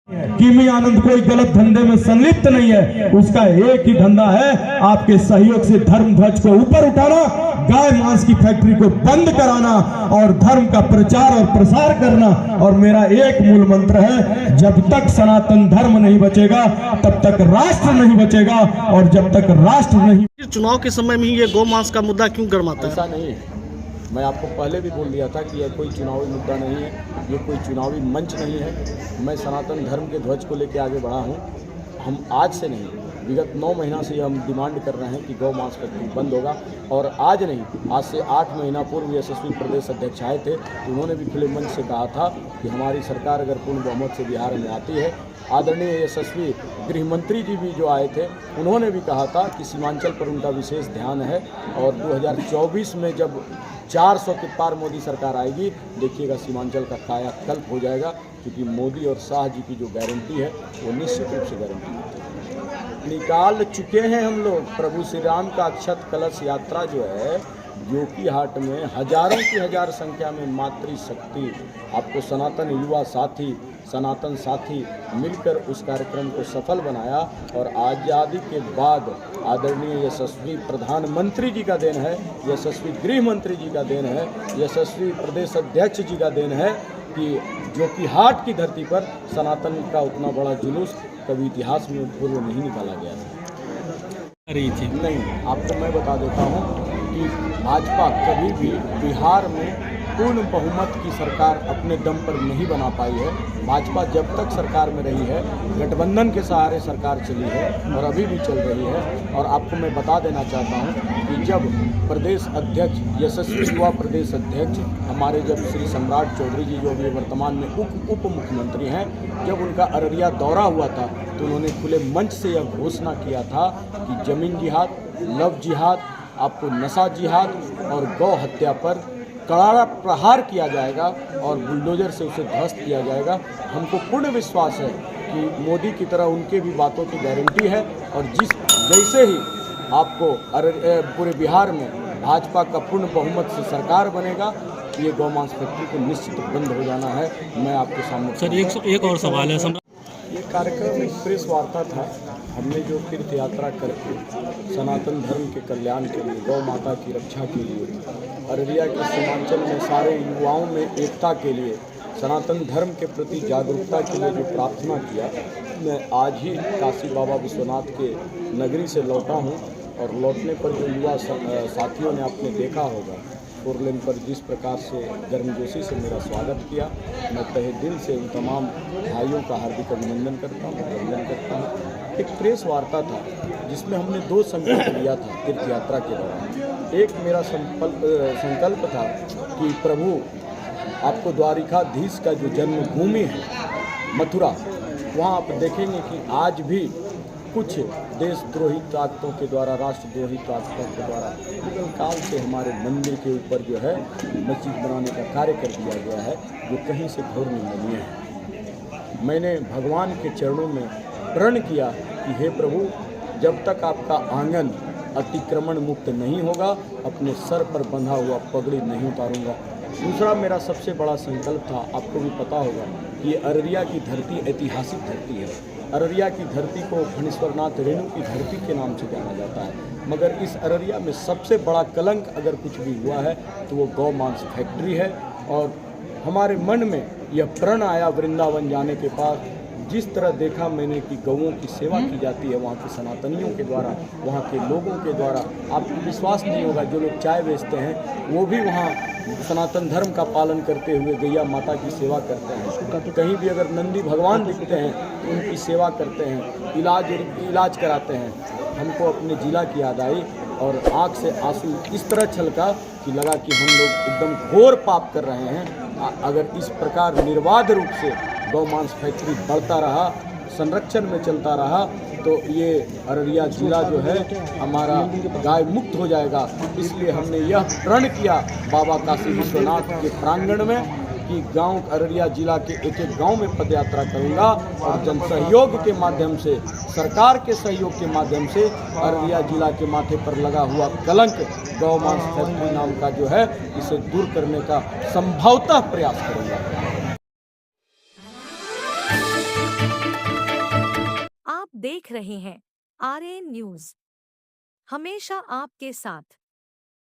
किमी आनंद कोई गलत धंधे में संलिप्त नहीं है। उसका एक ही धंधा है, आपके सहयोग से धर्म ध्वज को ऊपर उठाना, गाय मांस की फैक्ट्री को बंद कराना और धर्म का प्रचार और प्रसार करना। और मेरा एक मूल मंत्र है, जब तक सनातन धर्म नहीं बचेगा तब तक राष्ट्र नहीं बचेगा, और जब तक राष्ट्र नहीं। चुनाव के समय में ये गौ मांस का मुद्दा क्यों गरमाता है? ऐसा नहीं है, मैं आपको पहले भी बोल दिया था कि यह कोई चुनावी मुद्दा नहीं है, ये कोई चुनावी मंच नहीं है। मैं सनातन धर्म के ध्वज को लेकर आगे बढ़ा हूँ। हम आज से नहीं, विगत 9 महीना से हम डिमांड कर रहे हैं कि गौ मांस फैक्ट्री बंद होगा। और आज नहीं, आज से 8 महीना पूर्व यशस्वी प्रदेश अध्यक्ष आए थे, तो उन्होंने भी खुले मंच से कहा था कि हमारी सरकार अगर पूर्ण बहुमत से बिहार में आती है। आदरणीय यशस्वी गृह मंत्री जी भी जो आए थे, उन्होंने भी कहा था कि सीमांचल पर उनका विशेष ध्यान है, और 2024 में जब 400 के पार मोदी सरकार आएगी, देखिएगा सीमांचल का कायाकल्प हो जाएगा, क्योंकि मोदी और शाह जी की जो गारंटी है वो निश्चित रूप से गारंटी है। निकाल चुके हैं हम लोग प्रभु श्री राम का अक्षत कलश यात्रा जो है जोकीहाट में, हजारों की हजार संख्या में मातृशक्ति, आपको सनातन युवा साथी, सनातन साथी मिलकर उस कार्यक्रम को सफल बनाया। और आज़ादी के बाद आदरणीय यशस्वी प्रधानमंत्री जी का देन है, यशस्वी गृह मंत्री जी का देन है, यशस्वी प्रदेश अध्यक्ष जी का देन है कि जोकीहाट की धरती पर सनातन का उतना बड़ा जुलूस कभी इतिहास में पूर्व नहीं निकाला गया था। नहीं, आपको मैं बता देता हूँ कि भाजपा कभी भी बिहार में पूर्ण बहुमत की सरकार अपने दम पर नहीं बना पाई है। भाजपा जब तक सरकार में रही है, गठबंधन के सहारे सरकार चली है और अभी भी चल रही है। और आपको मैं बता देना चाहता हूं कि जब प्रदेश अध्यक्ष, यशस्वी युवा प्रदेश अध्यक्ष हमारे, जब श्री सम्राट चौधरी जी जो अभी वर्तमान में उप मुख्यमंत्री हैं, जब उनका अररिया दौरा हुआ था, तो उन्होंने खुले मंच से यह घोषणा किया था कि जमीन जिहाद, लव जिहाद, आपको नशा जिहाद और गौ हत्या पर कड़ा प्रहार किया जाएगा और बुलडोजर से उसे ध्वस्त किया जाएगा। हमको पूर्ण विश्वास है कि मोदी की तरह उनके भी बातों की गारंटी है, और जैसे ही आपको पूरे बिहार में भाजपा का पूर्ण बहुमत से सरकार बनेगा, ये गौ मांस फैक्ट्री को निश्चित बंद हो जाना है। मैं आपके सामने सर एक और सवाल है। ये कार्यक्रम एक प्रेस वार्ता था। हमने जो तीर्थ यात्रा करके सनातन धर्म के कल्याण के लिए, गौ माता की रक्षा के लिए, अररिया के सीमांचल में सारे युवाओं में एकता के लिए, सनातन धर्म के प्रति जागरूकता के लिए जो प्रार्थना किया, मैं आज ही काशी बाबा विश्वनाथ के नगरी से लौटा हूँ। और लौटने पर जो युवा साथियों ने आपने देखा होगा, 4 लेन पर जिस प्रकार से गर्मजोशी से मेरा स्वागत किया, मैं तहे दिल से उन तमाम भाइयों का हार्दिक अभिनंदन करता हूँ। एक प्रेस वार्ता था जिसमें हमने 2 संकल्प लिया था तीर्थ यात्रा के दौरान। एक मेरा संकल्प था कि प्रभु, आपको द्वारिकाधीश का जो जन्मभूमि है मथुरा, वहाँ आप देखेंगे कि आज भी कुछ देशद्रोही ताकतों के द्वारा, राष्ट्रद्रोही ताकतों के द्वारा मुगल काल से हमारे मंदिर के ऊपर जो है मस्जिद बनाने का कार्य कर दिया गया है, जो कहीं से घोर निंदनीय है। मैंने भगवान के चरणों में प्रण किया कि हे प्रभु, जब तक आपका आंगन अतिक्रमण मुक्त नहीं होगा, अपने सर पर बंधा हुआ पगड़ी नहीं उतारूंगा। दूसरा मेरा सबसे बड़ा संकल्प था, आपको भी पता होगा कि अररिया की धरती ऐतिहासिक धरती है। अररिया की धरती को फणीश्वरनाथ रेणु की धरती के नाम से जाना जाता है, मगर इस अररिया में सबसे बड़ा कलंक अगर कुछ भी हुआ है तो वो गौ मांस फैक्ट्री है। और हमारे मन में यह प्रण आया वृंदावन जाने के बाद, जिस तरह देखा मैंने कि गौओं की सेवा की जाती है वहाँ के सनातनियों के द्वारा, वहाँ के लोगों के द्वारा। आपको विश्वास नहीं होगा, जो लोग चाय बेचते हैं वो भी वहाँ सनातन धर्म का पालन करते हुए गैया माता की सेवा करते हैं। कहीं भी अगर नंदी भगवान दिखते हैं तो उनकी सेवा करते हैं, इलाज कराते हैं। हमको अपने जिला की याद आई और आँख से आंसू इस तरह छलका कि लगा कि हम लोग एकदम घोर पाप कर रहे हैं। अगर इस प्रकार निर्बाध रूप से गौ मांस फैक्ट्री बढ़ता रहा, संरक्षण में चलता रहा, तो ये अररिया जिला जो है हमारा गाय मुक्त हो जाएगा। इसलिए हमने यह प्रण किया बाबा काशी विश्वनाथ के प्रांगण में कि गांव अररिया जिला के एक एक गांव में पदयात्रा करूंगा और जन सहयोग के माध्यम से, सरकार के सहयोग के माध्यम से अररिया जिला के माथे पर लगा हुआ कलंक गौ मांस फैक्ट्री नाम का जो है, इसे दूर करने का संभवतः प्रयास करूंगा। देख रहे हैं आरएन न्यूज, हमेशा आपके साथ।